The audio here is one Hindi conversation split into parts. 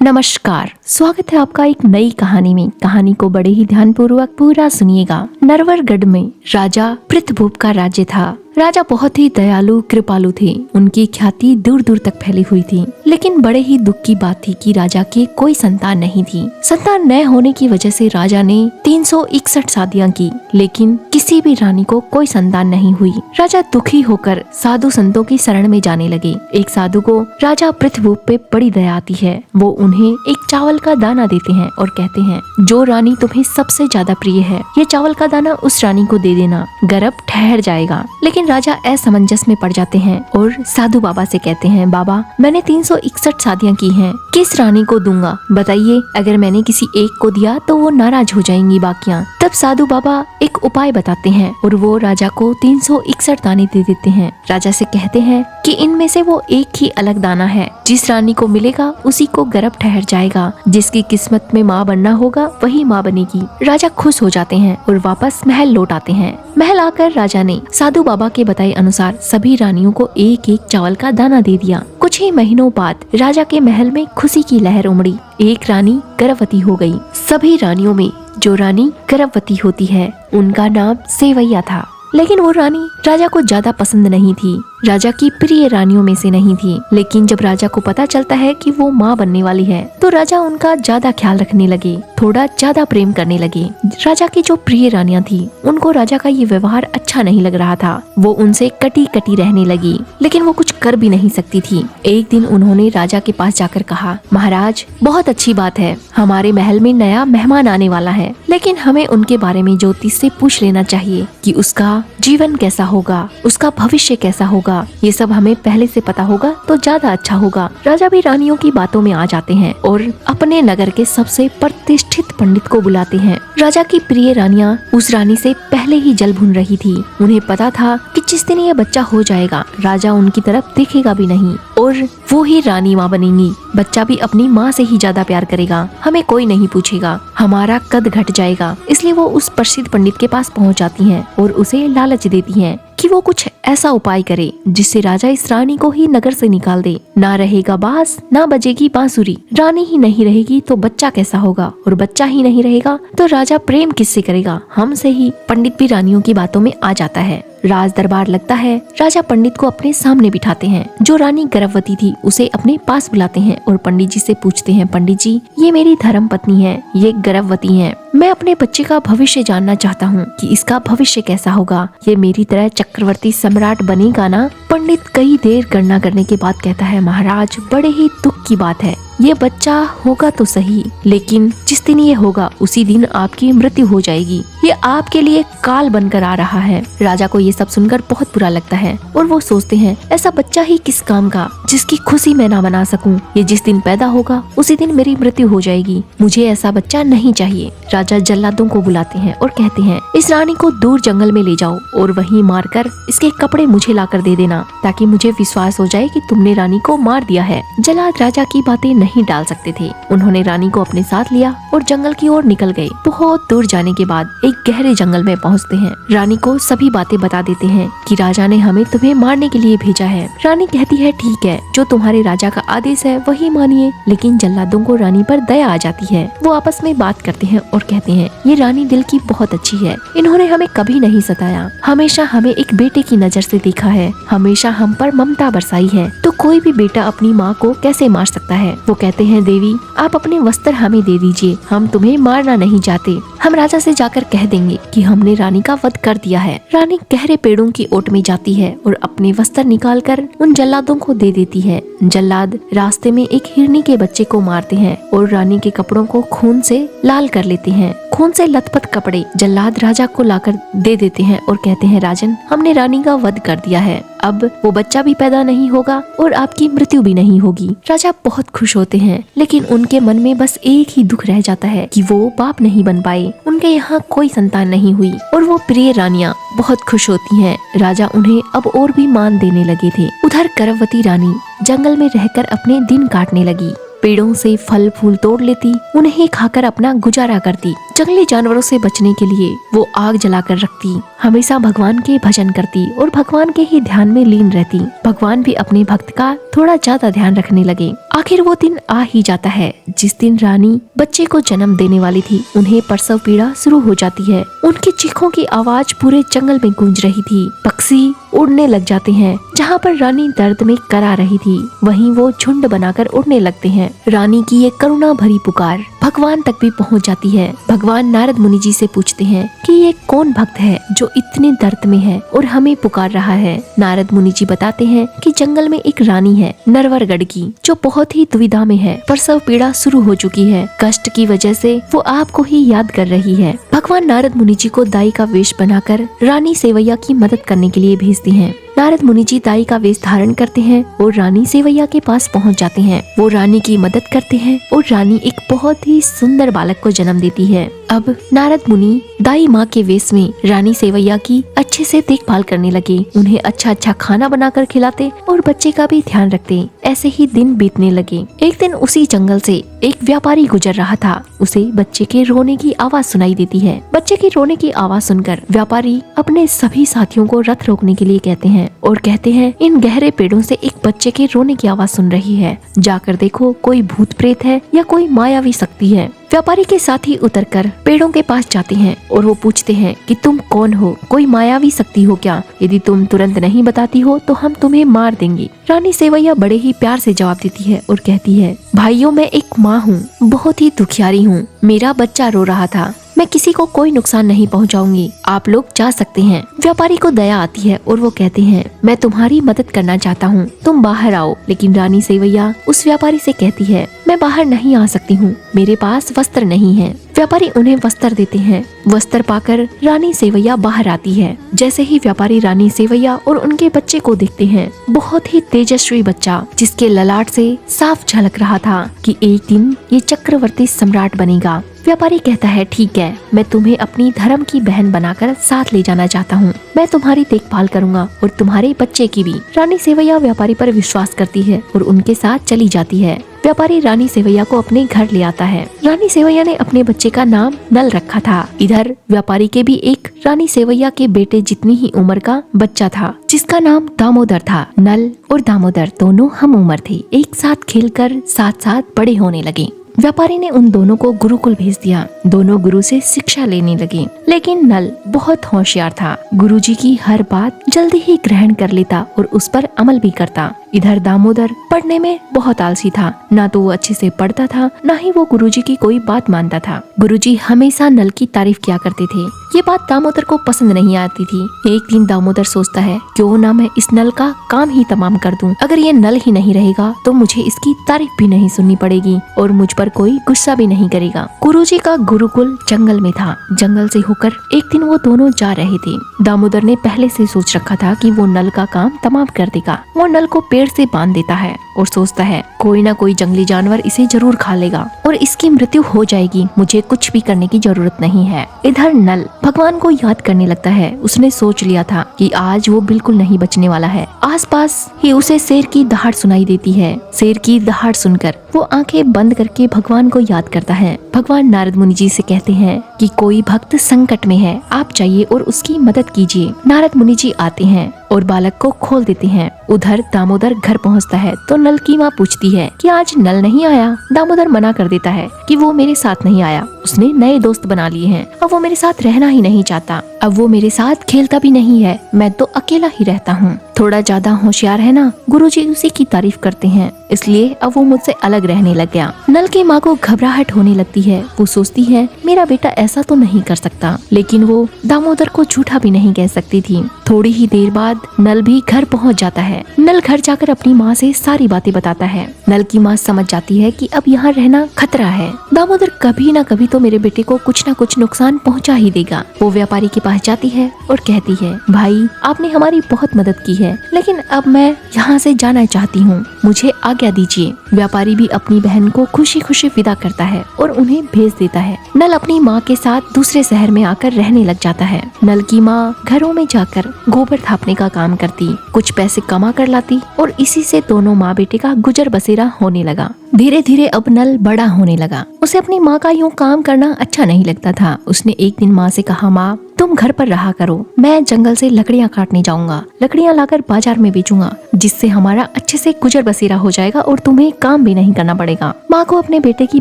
नमस्कार, स्वागत है आपका एक नई कहानी में। कहानी को बड़े ही ध्यानपूर्वक पूरा सुनिएगा। नरवरगढ़ में राजा पृथ्वीभूप का राज्य था। राजा बहुत ही दयालु कृपालु थे। उनकी ख्याति दूर दूर तक फैली हुई थी। लेकिन बड़े ही दुख की बात थी कि राजा के कोई संतान नहीं थी। संतान न होने की वजह से राजा ने 361 शादियां की, लेकिन किसी भी रानी को कोई संतान नहीं हुई। राजा दुखी होकर साधु संतों की शरण में जाने लगे। एक साधु को राजा पृथ्वीभूप पे बड़ी दया आती है। वो उन्हें एक चावल का दाना देते हैं और कहते हैं, जो रानी तुम्हें सबसे ज्यादा प्रिय है, ये चावल का दाना उस रानी को दे देना, गर्भ ठहर जाएगा। लेकिन राजा असमंजस में पड़ जाते हैं और साधु बाबा से कहते हैं, बाबा मैंने 361 शादियां की हैं, किस रानी को दूंगा बताइए। अगर मैंने किसी एक को दिया तो वो नाराज हो जाएंगी बाकियां। तब साधु बाबा एक उपाय बताते हैं और वो राजा को 361 दाने दे देते हैं। राजा से कहते हैं कि इनमें से वो एक ही अलग दाना है, जिस रानी को मिलेगा उसी को गर्भ ठहर जाएगा। जिसकी किस्मत में माँ बनना होगा वही माँ बनेगी। राजा खुश हो जाते हैं और वापस महल लौट आते हैं। महल आकर राजा ने साधु बाबा के बताए अनुसार सभी रानियों को एक एक चावल का दाना दे दिया। कुछ ही महीनों बाद राजा के महल में खुशी की लहर उमड़ी। एक रानी गर्भवती हो गई। सभी रानियों में जो रानी गर्भवती होती है उनका नाम सेवैया था। लेकिन वो रानी राजा को ज्यादा पसंद नहीं थी, राजा की प्रिय रानियों में से नहीं थी। लेकिन जब राजा को पता चलता है कि वो माँ बनने वाली है तो राजा उनका ज्यादा ख्याल रखने लगे, थोड़ा ज्यादा प्रेम करने लगे। राजा की जो प्रिय रानियां थी उनको राजा का ये व्यवहार अच्छा नहीं लग रहा था। वो उनसे कटी कटी रहने लगी, लेकिन वो कुछ कर भी नहीं सकती थी। एक दिन उन्होंने राजा के पास जाकर कहा, महाराज बहुत अच्छी बात है, हमारे महल में नया मेहमान आने वाला है, लेकिन हमें उनके बारे में ज्योतिष से पूछ लेना चाहिए कि उसका जीवन कैसा होगा, उसका भविष्य कैसा होगा। ये सब हमें पहले से पता होगा तो ज्यादा अच्छा होगा। राजा भी रानियों की बातों में आ जाते हैं और अपने नगर के सबसे प्रतिष्ठित पंडित को बुलाते हैं। राजा की प्रिय रानियां उस रानी से पहले ही जल भून रही थी। उन्हें पता था कि जिस दिन ये बच्चा हो जाएगा राजा उनकी तरफ देखेगा भी नहीं और वो ही रानी माँ बनेंगी। बच्चा भी अपनी माँ से ही ज्यादा प्यार करेगा, हमें कोई नहीं पूछेगा, हमारा कद घट जाएगा। इसलिए वो उस प्रसिद्ध पंडित के पास पहुँच जाती हैं और उसे लालच देती हैं कि वो कुछ ऐसा उपाय करे जिससे राजा इस रानी को ही नगर से निकाल दे। ना रहेगा बांस, ना बजेगी बांसुरी। रानी ही नहीं रहेगी तो बच्चा कैसा होगा, और बच्चा ही नहीं रहेगा तो राजा प्रेम किससे करेगा, हमसे ही। पंडित भी रानियों की बातों में आ जाता है। राज दरबार लगता है। राजा पंडित को अपने सामने बिठाते हैं। जो रानी गर्भवती थी उसे अपने पास बुलाते हैं और पंडित जी से पूछते हैं, पंडित जी ये मेरी धर्म पत्नी है, ये गर्भवती है, मैं अपने बच्चे का भविष्य जानना चाहता हूँ कि इसका भविष्य कैसा होगा, ये मेरी तरह चक्रवर्ती सम्राट बनेगा ना। पंडित कई देर गणना करने के बाद कहता है, महाराज बड़े ही दुख की बात है, ये बच्चा होगा तो सही, लेकिन जिस दिन ये होगा उसी दिन आपकी मृत्यु हो जाएगी। ये आपके लिए काल बनकर आ रहा है। राजा को ये सब सुनकर बहुत बुरा लगता है और वो सोचते हैं, ऐसा बच्चा ही किस काम का जिसकी खुशी मैं ना मना सकूं। ये जिस दिन पैदा होगा उसी दिन मेरी मृत्यु हो जाएगी, मुझे ऐसा बच्चा नहीं चाहिए। राजा जल्लादों को बुलाते हैं और कहते हैं, इस रानी को दूर जंगल में ले जाओ और वहीं मारकर इसके कपड़े मुझे लाकर दे देना, ताकि मुझे विश्वास हो जाए कि तुमने रानी को मार दिया है। जल्लाद राजा की बातें नहीं डाल सकते थे। उन्होंने रानी को अपने साथ लिया और जंगल की ओर निकल गए। बहुत दूर जाने के बाद एक गहरे जंगल में पहुंचते हैं। रानी को सभी बातें बता देते हैं कि राजा ने हमें तुम्हें मारने के लिए भेजा है। रानी कहती है, ठीक है, जो तुम्हारे राजा का आदेश है वही मानिए। लेकिन जल्लादों को रानी पर दया आ जाती है। वो आपस में बात करते हैं और कहते हैं, ये रानी दिल की बहुत अच्छी है, इन्होंने हमें कभी नहीं सताया, हमेशा हमें एक बेटे की नजर से देखा है, हमेशा हम पर ममता बरसाई है, तो कोई भी बेटा अपनी माँ को कैसे मार सकता है। वो कहते हैं, देवी आप अपने वस्त्र हमें दे दीजिए, हम तुम्हें मारना नहीं चाहते, हम राजा से जाकर कह देंगे कि हमने रानी का वध कर दिया है। रानी गहरे पेड़ों की ओट में जाती है और अपने वस्त्र निकालकर उन जल्लादों को दे देती है। जल्लाद रास्ते में एक हिरनी के बच्चे को मारते हैं और रानी के कपड़ों को खून से लाल कर लेते हैं। खून से लथपथ कपड़े जल्लाद राजा को लाकर दे देते हैं और कहते हैं, राजन हमने रानी का वध कर दिया है, अब वो बच्चा भी पैदा नहीं होगा और आपकी मृत्यु भी नहीं होगी। राजा बहुत खुश होते हैं, लेकिन उनके मन में बस एक ही दुख रह जाता है कि वो बाप नहीं बन पाए, उनके यहाँ कोई संतान नहीं हुई। और वो प्रिय रानियां बहुत खुश होती हैं। राजा उन्हें अब और भी मान देने लगे थे। उधर गर्भवती रानी जंगल में रहकर अपने दिन काटने लगी। पेड़ों से फल फूल तोड़ लेती, उन्हें खाकर अपना गुजारा करती। जंगली जानवरों से बचने के लिए वो आग जलाकर रखती। हमेशा भगवान के भजन करती और भगवान के ही ध्यान में लीन रहती। भगवान भी अपने भक्त का थोड़ा ज्यादा ध्यान रखने लगे। आखिर वो दिन आ ही जाता है जिस दिन रानी बच्चे को जन्म देने वाली थी। उन्हें प्रसव पीड़ा शुरू हो जाती है। उनकी चीखों की आवाज पूरे जंगल में गूंज रही थी। पक्षी उड़ने लग जाते हैं। जहाँ पर रानी दर्द में करा रही थी वहीं वो झुंड बनाकर उड़ने लगते हैं। रानी की ये करुणा भरी पुकार भगवान तक भी पहुँच जाती है। भगवान नारद मुनि जी से पूछते हैं कि ये कौन भक्त है जो इतने दर्द में है और हमें पुकार रहा है। नारद मुनि जी बताते हैं कि जंगल में एक रानी है नरवरगढ़ की, जो बहुत ही दुविधा में है। प्रसव पीड़ा शुरू हो चुकी है। कष्ट की वजह से वो आपको ही याद कर रही है। भगवान नारद मुनि जी को दाई का वेश बनाकर रानी सेवैया की मदद करने के लिए भेजते हैं। नारद मुनि जी दाई का वेश धारण करते हैं और रानी सेवैया के पास पहुंच जाते हैं। वो रानी की मदद करते हैं और रानी एक बहुत ही सुंदर बालक को जन्म देती है। अब नारद मुनि दाई माँ के वेश में रानी सेवैया की अच्छे से देखभाल करने लगे। उन्हें अच्छा अच्छा खाना बनाकर खिलाते और बच्चे का भी ध्यान रखते। ऐसे ही दिन बीतने लगे। एक दिन उसी जंगल से एक व्यापारी गुजर रहा था। उसे बच्चे के रोने की आवाज सुनाई देती है। बच्चे के रोने की आवाज सुनकर व्यापारी अपने सभी साथियों को रथ रोकने के लिए कहते हैं और कहते हैं इन गहरे पेड़ों से एक बच्चे के रोने की आवाज सुन रही है। जाकर देखो कोई भूत प्रेत है या कोई मायावी शक्ति है। व्यापारी के साथी उतरकर पेड़ों के पास जाते हैं और वो पूछते हैं कि तुम कौन हो, कोई मायावी शक्ति हो क्या? यदि तुम तुरंत नहीं बताती हो तो हम तुम्हें मार देंगे। रानी सेवैया बड़े ही प्यार से जवाब देती है और कहती है भाइयों, मैं एक माँ हूँ, बहुत ही दुखियारी हूँ। मेरा बच्चा रो रहा था। मैं किसी को कोई नुकसान नहीं पहुंचाऊंगी। आप लोग जा सकते हैं। व्यापारी को दया आती है और वो कहते हैं मैं तुम्हारी मदद करना चाहता हूँ, तुम बाहर आओ। लेकिन रानी सेवैया उस व्यापारी से कहती है मैं बाहर नहीं आ सकती हूँ, मेरे पास वस्त्र नहीं है। व्यापारी उन्हें वस्त्र देते हैं। वस्त्र पाकर रानी सेवैया बाहर आती है। जैसे ही व्यापारी रानी सेवैया और उनके बच्चे को देखते हैं, बहुत ही तेजस्वी बच्चा जिसके ललाट से साफ झलक रहा था कि एक दिन ये चक्रवर्ती सम्राट बनेगा। व्यापारी कहता है ठीक है, मैं तुम्हें अपनी धर्म की बहन बनाकर साथ ले जाना चाहता हूँ। मैं तुम्हारी देखभाल करूँगा और तुम्हारे बच्चे की भी। रानी सेवैया व्यापारी पर विश्वास करती है और उनके साथ चली जाती है। व्यापारी रानी सेवैया को अपने घर ले आता है। रानी सेवैया ने अपने बच्चे का नाम नल रखा था। इधर व्यापारी के भी एक रानी सेवैया के बेटे जितनी ही उम्र का बच्चा था जिसका नाम दामोदर था। नल और दामोदर दोनों हम उम्र थे। एक साथ खेलकर साथ साथ बड़े होने लगे। व्यापारी ने उन दोनों को गुरुकुल भेज दिया। दोनों गुरु से शिक्षा लेने लगे। लेकिन नल बहुत होशियार था। गुरुजी की हर बात जल्दी ही ग्रहण कर लेता और उस पर अमल भी करता। इधर दामोदर पढ़ने में बहुत आलसी था। ना तो वो अच्छे से पढ़ता था, ना ही वो गुरुजी की कोई बात मानता था। गुरुजी हमेशा नल की तारीफ किया करते थे। ये बात दामोदर को पसंद नहीं आती थी। एक दिन दामोदर सोचता है क्यों ना मैं इस नल का काम ही तमाम कर दूं। अगर ये नल ही नहीं रहेगा तो मुझे इसकी तारीफ भी नहीं सुननी पड़ेगी और मुझ पर कोई गुस्सा भी नहीं करेगा। गुरुजी का गुरुकुल जंगल में था। जंगल से होकर एक दिन वो दोनों जा रहे थे। दामोदर ने पहले से सोच रखा था कि वो नल का काम तमाम कर देगा। वो नल को पेड़ से बांध देता है और सोचता है कोई ना कोई जंगली जानवर इसे जरूर खा लेगा और इसकी मृत्यु हो जाएगी। मुझे कुछ भी करने की जरूरत नहीं है। इधर नल भगवान को याद करने लगता है। उसने सोच लिया था कि आज वो बिल्कुल नहीं बचने वाला है। आसपास ही उसे शेर की दहाड़ सुनाई देती है। शेर की दहाड़ सुनकर वो आंखें बंद करके भगवान को याद करता है। भगवान नारद मुनि जी से कहते हैं कि कोई भक्त संकट में है, आप जाइए और उसकी मदद कीजिए। नारद मुनि जी आते हैं और बालक को खोल देते हैं। उधर दामोदर घर पहुंचता है तो नल की माँ पूछती है कि आज नल नहीं आया। दामोदर मना कर देता है कि वो मेरे साथ नहीं आया, उसने नए दोस्त बना लिए हैं। अब वो मेरे साथ रहना ही नहीं चाहता। अब वो मेरे साथ खेलता भी नहीं है। मैं तो अकेला ही रहता हूँ। थोड़ा ज्यादा होशियार है ना। गुरुजी उसी की तारीफ करते हैं, इसलिए अब वो मुझसे अलग रहने लग गया। नल की माँ को घबराहट होने लगती है। वो सोचती है मेरा बेटा ऐसा तो नहीं कर सकता, लेकिन वो दामोदर को झूठा भी नहीं कह सकती थी। थोड़ी ही देर बाद नल भी घर पहुंच जाता है। नल घर जाकर अपनी माँ से सारी बातें बताता है। नल की माँ समझ जाती है कि अब यहाँ रहना खतरा है। दामोदर कभी न कभी तो मेरे बेटे को कुछ न कुछ नुकसान पहुँचा ही देगा। वो व्यापारी के पास जाती है और कहती है भाई, आपने हमारी बहुत मदद की है, लेकिन अब मैं यहाँ से जाना चाहती हूँ, मुझे आज्ञा दीजिए। व्यापारी भी अपनी बहन को खुशी खुशी विदा करता है और उन्हें भेज देता है। नल अपनी माँ के साथ दूसरे शहर में आकर रहने लग जाता है। नल की माँ घरों में जाकर गोबर थापने का काम करती, कुछ पैसे कमा कर लाती और इसी से दोनों माँ बेटे का गुजर बसेरा होने लगा। धीरे धीरे अब नल बड़ा होने लगा। उसे अपनी माँ का यूँ काम करना अच्छा नहीं लगता था। उसने एक दिन माँ से कहा, माँ तुम घर पर रहा करो, मैं जंगल से लकड़ियाँ काटने जाऊंगा, लकड़ियाँ लाकर बाजार में बेचूंगा, जिससे हमारा अच्छे से गुजर बसेरा हो जाएगा और तुम्हें काम भी नहीं करना पड़ेगा। माँ को अपने बेटे की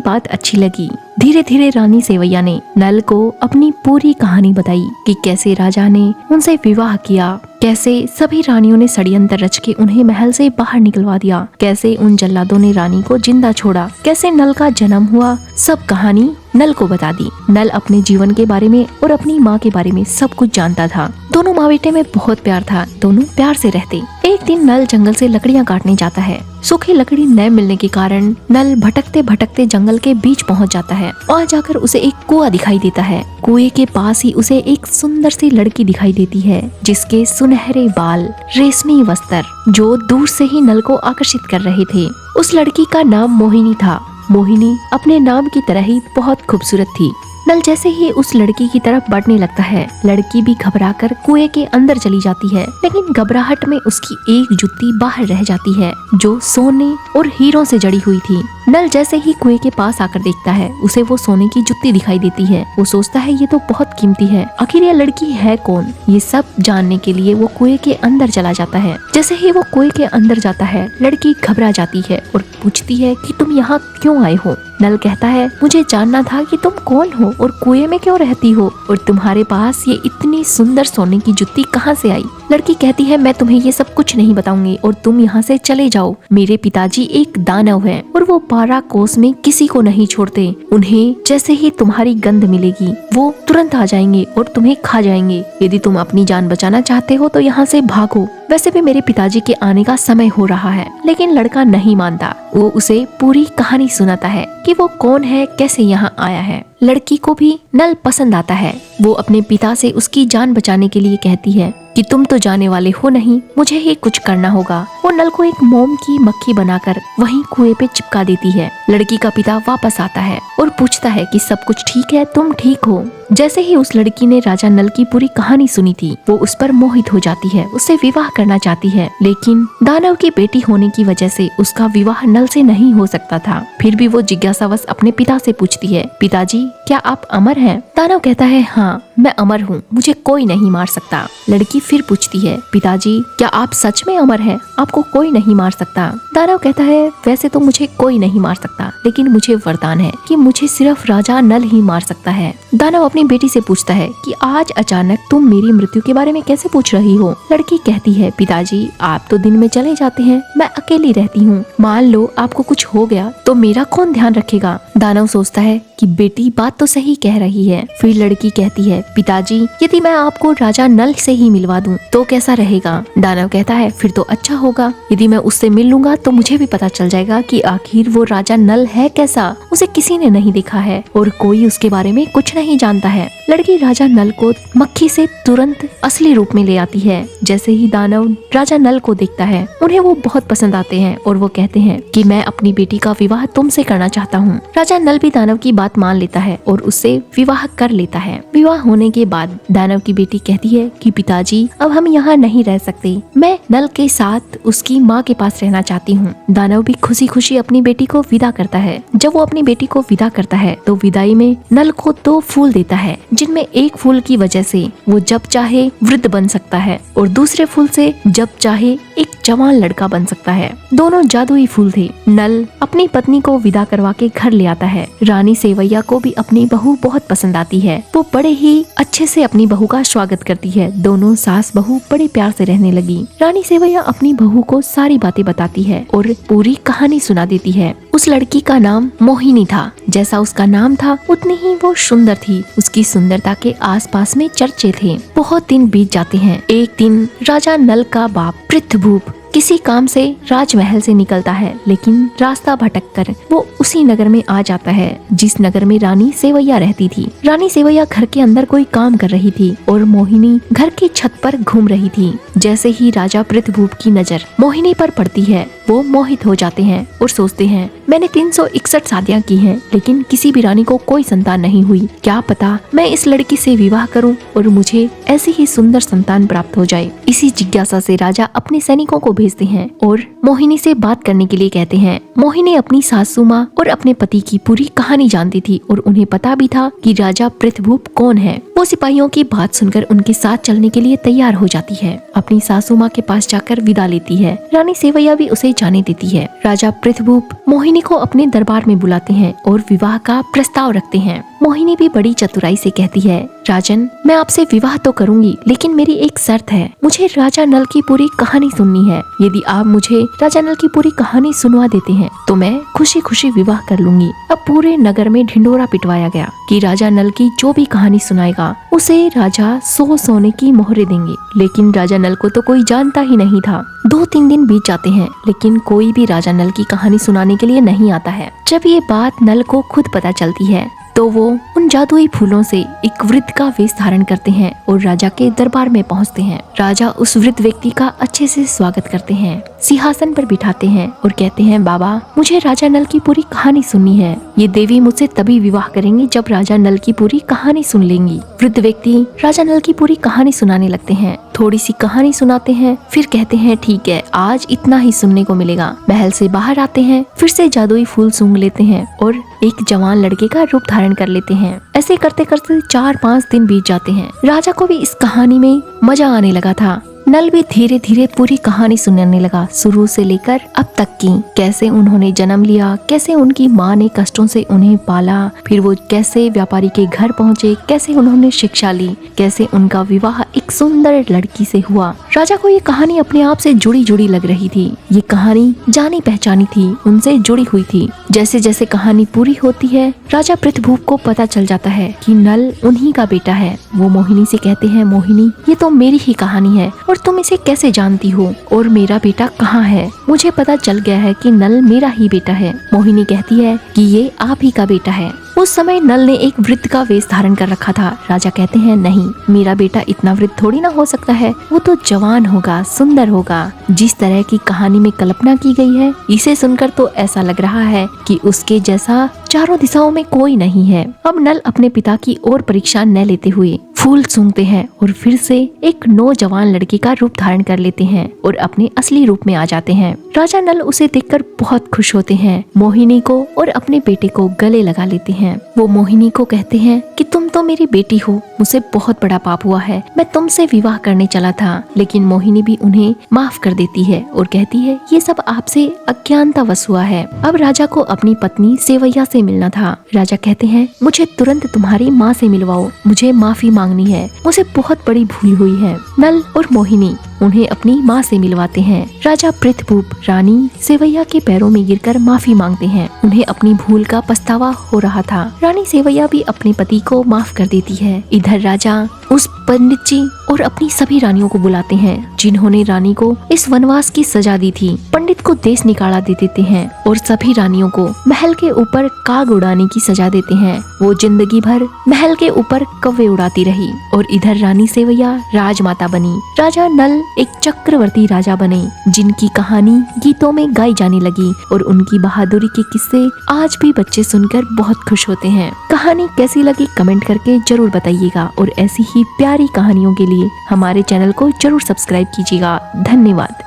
बात अच्छी लगी। धीरे धीरे रानी सेवैया ने नल को अपनी पूरी कहानी बताई कि कैसे राजा ने उनसे विवाह किया, कैसे सभी रानियों ने षड्यंत्र रच के उन्हें महल से बाहर निकलवा दिया, कैसे उन जल्लादों ने रानी को जिंदा छोड़ा, कैसे नल का जन्म हुआ। सब कहानी नल को बता दी। नल अपने जीवन के बारे में और अपनी माँ के बारे में सब कुछ जानता था। दोनों माँ बेटे में बहुत प्यार था, दोनों प्यार से रहते। एक दिन नल जंगल से लकड़ियाँ काटने जाता है। सूखी लकड़ी न मिलने के कारण नल भटकते भटकते जंगल के बीच पहुंच जाता है। वहाँ जाकर उसे एक कुआं दिखाई देता है। कुएं के पास ही उसे एक सुंदर सी लड़की दिखाई देती है, जिसके सुनहरे बाल, रेशमी वस्त्र जो दूर से ही नल को आकर्षित कर रहे थे। उस लड़की का नाम मोहिनी था। मोहिनी अपने नाम की तरह ही बहुत खूबसूरत थी। नल जैसे ही उस लड़की की तरफ बढ़ने लगता है, लड़की भी घबराकर कुएं के अंदर चली जाती है, लेकिन घबराहट में उसकी एक जुत्ती बाहर रह जाती है जो सोने और हीरों से जड़ी हुई थी। नल जैसे ही कुएं के पास आकर देखता है, उसे वो सोने की जुत्ती दिखाई देती है। वो सोचता है ये तो बहुत कीमती है, आखिर ये लड़की है कौन। ये सब जानने के लिए वो कुएं के अंदर चला जाता है। जैसे ही वो कुएं के अंदर जाता है, लड़की घबरा जाती है और पूछती है कि तुम यहाँ क्यों आए हो। नल कहता है मुझे जानना था कि तुम कौन हो और कुएं में क्यों रहती हो, और तुम्हारे पास ये इतनी सुंदर सोने की जुत्ती कहाँ से आई। लड़की कहती है मैं तुम्हें ये सब कुछ नहीं बताऊंगी और तुम यहाँ से चले जाओ। मेरे पिताजी एक दानव हैं और वो 12 कोस में किसी को नहीं छोड़ते। उन्हें जैसे ही तुम्हारी गंध मिलेगी वो तुरंत आ जाएंगे और तुम्हें खा जाएंगे। यदि तुम अपनी जान बचाना चाहते हो तो यहाँ से भागो। वैसे भी मेरे पिताजी के आने का समय हो रहा है। लेकिन लड़का नहीं मानता। वो उसे पूरी कहानी सुनाता है कि वो कौन है, कैसे यहाँ आया है। लड़की को भी नल पसंद आता है। वो अपने पिता से उसकी जान बचाने के लिए कहती है कि तुम तो जाने वाले हो नहीं, मुझे ही कुछ करना होगा। वो नल को एक मोम की मक्खी बनाकर वहीं कुएं पे चिपका देती है। लड़की का पिता वापस आता है और पूछता है कि सब कुछ ठीक है, तुम ठीक हो। जैसे ही उस लड़की ने राजा नल की पूरी कहानी सुनी थी, वो उस पर मोहित हो जाती है, उससे विवाह करना चाहती है। लेकिन दानव की बेटी होने की वजह से उसका विवाह नल से नहीं हो सकता था। फिर भी वो जिज्ञासावश अपने पिता से पूछती है, पिताजी क्या आप अमर हैं? दानव कहता है हाँ मैं अमर हूँ, मुझे कोई नहीं मार सकता। लड़की फिर पूछती है, पिताजी क्या आप सच में अमर हैं? आपको कोई नहीं मार सकता? दानव कहता है वैसे तो मुझे कोई नहीं मार सकता, लेकिन मुझे वरदान है कि मुझे सिर्फ राजा नल ही मार सकता है। दानव अपनी बेटी से पूछता है कि आज अचानक तुम मेरी मृत्यु के बारे में कैसे पूछ रही हो? लड़की कहती है, पिताजी आप तो दिन में चले जाते हैं, मैं अकेली रहती हूँ। मान लो आपको कुछ हो गया तो मेरा कौन ध्यान रखेगा? दानव सोचता है कि बेटी बात तो सही कह रही है। फिर लड़की कहती है, पिताजी यदि मैं आपको राजा नल से ही मिलवा दूं तो कैसा रहेगा? दानव कहता है फिर तो अच्छा होगा। यदि मैं उससे मिल लूंगा तो मुझे भी पता चल जाएगा कि आखिर वो राजा नल है कैसा। उसे किसी ने नहीं देखा है और कोई उसके बारे में कुछ नहीं जानता है। लड़की राजा नल को मक्खी से तुरंत असली रूप में ले आती है। जैसे ही दानव राजा नल को देखता है, उन्हें वो बहुत पसंद आते हैं और वो कहते हैं कि मैं अपनी बेटी का विवाह तुमसे करना चाहता हूँ। राजा नल भी दानव की बात मान लेता है और उससे विवाह कर लेता है। विवाह होने के बाद दानव की बेटी कहती है कि पिताजी अब हम यहाँ नहीं रह सकते, मैं नल के साथ उसकी माँ के पास रहना चाहती हूँ। दानव भी खुशी खुशी अपनी बेटी को विदा करता है। जब वो अपनी बेटी को विदा करता है तो विदाई में नल को 2 फूल देता है, जिनमें एक फूल की वजह से वो जब चाहे वृद्ध बन सकता है और दूसरे फूल से जब चाहे एक जवान लड़का बन सकता है। दोनों जादुई फूल थे। नल अपनी पत्नी को विदा करवा के घर ले आता है। रानी सेवैया को भी अपनी बहू बहुत पसंद आती है। वो बड़े ही अच्छे से अपनी बहू का स्वागत करती है। दोनों सास बहू बड़े प्यार से रहने लगी। रानी सेवैया अपनी बहू को सारी बातें बताती है और पूरी कहानी सुना देती है। उस लड़की का नाम मोहिनी था। जैसा उसका नाम था उतनी ही वो सुंदर थी। उसकी सुंदरता के आसपास में चर्चे थे। बहुत दिन बीत जाते हैं। एक दिन राजा नल का बाप पृथ्वीभूप किसी काम से राजमहल से निकलता है, लेकिन रास्ता भटककर वो उसी नगर में आ जाता है जिस नगर में रानी सेवैया रहती थी। रानी सेवैया घर के अंदर कोई काम कर रही थी और मोहिनी घर की छत पर घूम रही थी। जैसे ही राजा पृथ्वीभूप की नजर मोहिनी पर पड़ती है, वो मोहित हो जाते हैं और सोचते हैं मैंने 361 शादियाँ की हैं, लेकिन किसी भी रानी को कोई संतान नहीं हुई। क्या पता मैं इस लड़की से विवाह करूं और मुझे ऐसी ही सुंदर संतान प्राप्त हो जाए। इसी जिज्ञासा से राजा अपने सैनिकों को भेजते हैं और मोहिनी से बात करने के लिए कहते हैं। मोहिनी अपनी सासू माँ और अपने पति की पूरी कहानी जानती थी और उन्हें पता भी था कि राजा पृथ्वीभूप कौन है। वो सिपाहियों की बात सुनकर उनके साथ चलने के लिए तैयार हो जाती है। अपनी सासू माँ के पास जाकर विदा लेती है। रानी सेवैया भी उसे जाने देती है। राजा पृथ्वीभूप मोहिनी को अपने दरबार में बुलाते हैं और विवाह का प्रस्ताव रखते हैं। मोहिनी भी बड़ी चतुराई से कहती है, राजन, मैं आपसे विवाह तो करूंगी, लेकिन मेरी एक शर्त है। मुझे राजा नल की पूरी कहानी सुननी है। यदि आप मुझे राजा नल की पूरी कहानी सुनवा देते हैं तो मैं खुशी खुशी विवाह कर लूंगी। अब पूरे नगर में ढिंडोरा पिटवाया गया कि राजा नल की जो भी कहानी सुनाएगा उसे राजा 100 सोने की मोहरें देंगे। लेकिन राजा नल को तो कोई जानता ही नहीं था। 2-3 दिन बीत जाते हैं, लेकिन कोई भी राजा नल की कहानी सुनाने के लिए नहीं आता है। जब ये बात नल को खुद पता चलती है तो वो उन जादुई फूलों से एक वृद्ध का वेश धारण करते हैं और राजा के दरबार में पहुंचते हैं। राजा उस वृद्ध व्यक्ति का अच्छे से स्वागत करते हैं, सिंहासन पर बिठाते हैं और कहते हैं, बाबा, मुझे राजा नल की पूरी कहानी सुननी है। ये देवी मुझसे तभी विवाह करेंगी जब राजा नल की पूरी कहानी सुन लेंगी। वृद्ध व्यक्ति राजा नल की पूरी कहानी सुनाने लगते हैं। थोड़ी सी कहानी सुनाते हैं, फिर कहते हैं, ठीक है, आज इतना ही सुनने को मिलेगा। महल से बाहर आते हैं, फिर से जादुई फूल सूंघ लेते हैं और एक जवान लड़के का रूप धारण कर लेते हैं। ऐसे करते करते 4-5 दिन बीत जाते हैं। राजा को भी इस कहानी में मजा आने लगा था। नल भी धीरे धीरे पूरी कहानी सुनाने लगा, शुरू से लेकर अब तक की। कैसे उन्होंने जन्म लिया, कैसे उनकी माँ ने कष्टों से उन्हें पाला, फिर वो कैसे व्यापारी के घर पहुँचे, कैसे उन्होंने शिक्षा ली, कैसे उनका विवाह एक सुंदर लड़की से हुआ। राजा को ये कहानी अपने आप से जुड़ी जुड़ी लग रही थी। ये कहानी जानी पहचानी थी, उनसे जुड़ी हुई थी। जैसे जैसे कहानी पूरी होती है, राजा पृथ्वीभूप को पता चल जाता है कि नल उन्हीं का बेटा है। वो मोहिनी से कहते हैं, मोहिनी, ये तो मेरी ही कहानी है और तुम इसे कैसे जानती हो और मेरा बेटा कहाँ है? मुझे पता चल गया है कि नल मेरा ही बेटा है। मोहिनी कहती है कि ये आप ही का बेटा है। उस समय नल ने एक वृद्ध का वेश धारण कर रखा था। राजा कहते हैं, नहीं, मेरा बेटा इतना वृद्ध थोड़ी ना हो सकता है। वो तो जवान होगा, सुंदर होगा। जिस तरह की कहानी में कल्पना की गई है, इसे सुनकर तो ऐसा लग रहा है कि उसके जैसा चारों दिशाओं में कोई नहीं है। अब नल अपने पिता की और परीक्षा न लेते हुए फूल सूंघते हैं और फिर से एक नौजवान लड़की का रूप धारण कर लेते हैं और अपने असली रूप में आ जाते हैं। राजा नल उसे देखकर बहुत खुश होते हैं। मोहिनी को और अपने बेटे को गले लगा लेते हैं। वो मोहिनी को कहते हैं कि तुम तो मेरी बेटी हो, मुझसे बहुत बड़ा पाप हुआ है, मैं तुमसे विवाह करने चला था। लेकिन मोहिनी भी उन्हें माफ कर देती है और कहती है, ये सब आपसे अज्ञानतावश हुआ है। अब राजा को अपनी पत्नी सेवैया से मिलना था। राजा कहते हैं, मुझे तुरंत तुम्हारी माँ से मिलवाओ, मुझे माफी मांगनी है, मुझे बहुत बड़ी भूल हुई है। नल और मोहिनी उन्हें अपनी माँ से मिलवाते हैं। राजा पृथ्वीभूप रानी सेवैया के पैरों में गिरकर माफी मांगते हैं। उन्हें अपनी भूल का पछतावा हो रहा था। रानी सेवैया भी अपने पति को माफ कर देती है। इधर राजा उस पंडित जी और अपनी सभी रानियों को बुलाते हैं जिन्होंने रानी को इस वनवास की सजा दी थी। पंडित को देश निकाला दे देते हैं और सभी रानियों को महल के ऊपर काग उड़ाने की सजा देते हैं। वो जिंदगी भर महल के ऊपर कौवे उड़ाती रही और इधर रानी सेवैया राजमाता बनी। राजा नल एक चक्रवर्ती राजा बने जिनकी कहानी गीतों में गाई जाने लगी और उनकी बहादुरी के किस्से आज भी बच्चे सुनकर बहुत खुश होते हैं। कहानी कैसी लगी कमेंट करके जरूर बताइएगा और ऐसी ही प्यारी कहानियों के लिए हमारे चैनल को जरूर सब्सक्राइब कीजिएगा। धन्यवाद।